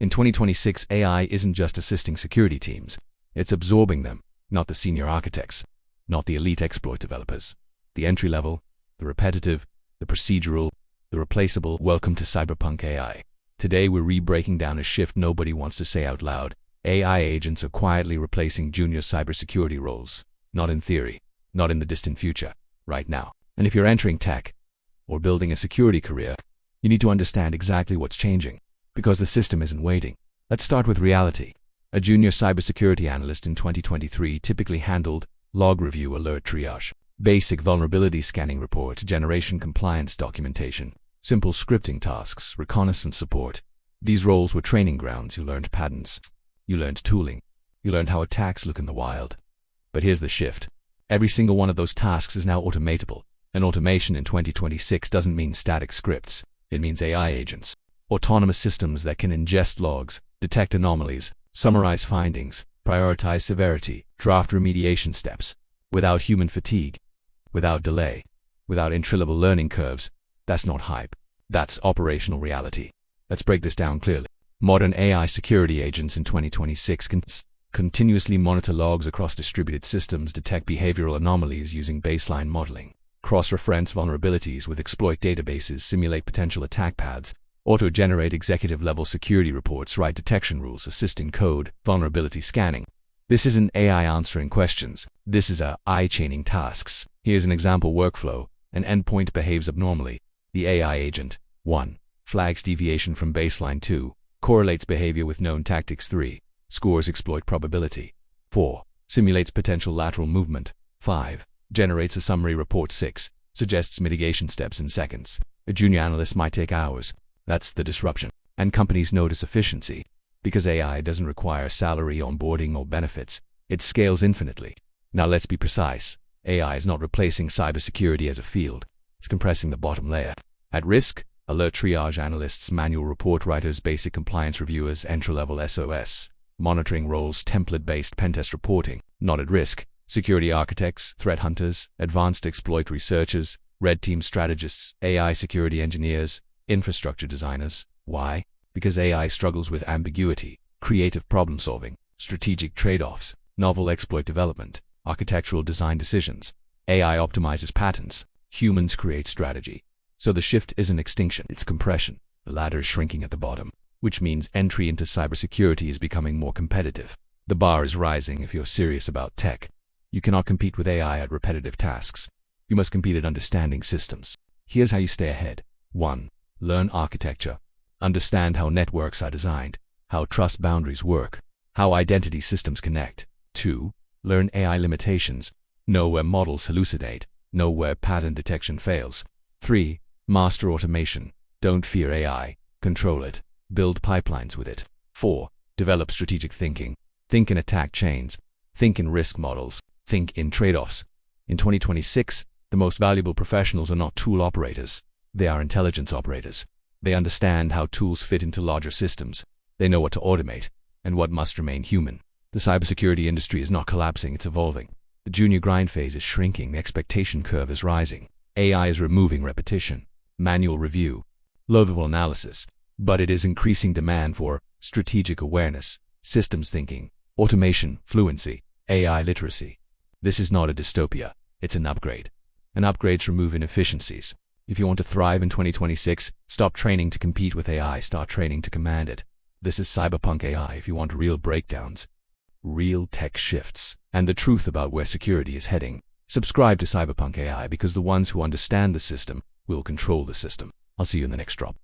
In 2026, AI isn't just assisting security teams, it's absorbing them, not the senior architects, not the elite exploit developers. The entry-level, the repetitive, the procedural, the replaceable. Welcome to Cyberpunk AI. Today we're re-breaking down a shift nobody wants to say out loud. AI agents are quietly replacing junior cybersecurity roles. Not in theory, not in the distant future, right now. And if you're entering tech, or building a security career, you need to understand exactly what's changing, because the system isn't waiting. Let's start with reality. A junior cybersecurity analyst in 2023 typically handled log review, alert triage, basic vulnerability scanning report generation, compliance documentation, simple scripting tasks, reconnaissance support. These roles were training grounds. You learned patterns, you learned tooling, you learned how attacks look in the wild. But here's the shift. Every single one of those tasks is now automatable. And automation in 2026 doesn't mean static scripts. It means AI agents. Autonomous systems that can ingest logs, detect anomalies, summarize findings, prioritize severity, draft remediation steps, without human fatigue, without delay, without entry-level learning curves. That's not hype. That's operational reality. Let's break this down clearly. Modern AI security agents in 2026 can continuously monitor logs across distributed systems, detect behavioral anomalies using baseline modeling, cross-reference vulnerabilities with exploit databases, simulate potential attack paths, auto-generate executive-level security reports, write detection rules, assist in code, vulnerability scanning. This isn't AI answering questions. This is AI chaining tasks. Here's an example workflow. An endpoint behaves abnormally. The AI agent, 1. Flags deviation from baseline. 2. Correlates behavior with known tactics. 3. Scores exploit probability. 4. Simulates potential lateral movement. 5. Generates a summary report. 6. Suggests mitigation steps in seconds. A junior analyst might take hours. That's the disruption. And companies notice efficiency. Because AI doesn't require salary, onboarding, or benefits. It scales infinitely. Now let's be precise. AI is not replacing cybersecurity as a field. It's compressing the bottom layer. At risk, alert triage analysts, manual report writers, basic compliance reviewers, entry-level SOS monitoring roles, template-based pentest reporting. Not at risk, security architects, threat hunters, advanced exploit researchers, red team strategists, AI security engineers, infrastructure designers. Why? Because AI struggles with ambiguity, creative problem-solving, strategic trade-offs, novel exploit development, architectural design decisions. AI optimizes patterns. Humans create strategy. So the shift isn't extinction, it's compression. The ladder is shrinking at the bottom, which means entry into cybersecurity is becoming more competitive. The bar is rising if you're serious about tech. You cannot compete with AI at repetitive tasks. You must compete at understanding systems. Here's how you stay ahead. 1. Learn architecture. Understand how networks are designed, how trust boundaries work, how identity systems connect. 2. Learn AI limitations. Know where models hallucinate. Know where pattern detection fails. 3. Master automation. Don't fear AI. Control it. Build pipelines with it. 4. Develop strategic thinking. Think in attack chains. Think in risk models. Think in trade-offs. In 2026, the most valuable professionals are not tool operators. They are intelligence operators. They understand how tools fit into larger systems. They know what to automate and what must remain human. The cybersecurity industry is not collapsing, it's evolving. The junior grind phase is shrinking, the expectation curve is rising. AI is removing repetition, manual review, low-level analysis, but it is increasing demand for strategic awareness, systems thinking, automation, fluency, AI literacy. This is not a dystopia, it's an upgrade. And upgrades remove inefficiencies. If you want to thrive in 2026, stop training to compete with AI, start training to command it. This is Cyberpunk AI. If you want real breakdowns, real tech shifts, and the truth about where security is heading, subscribe to Cyberpunk AI, because the ones who understand the system will control the system. I'll see you in the next drop.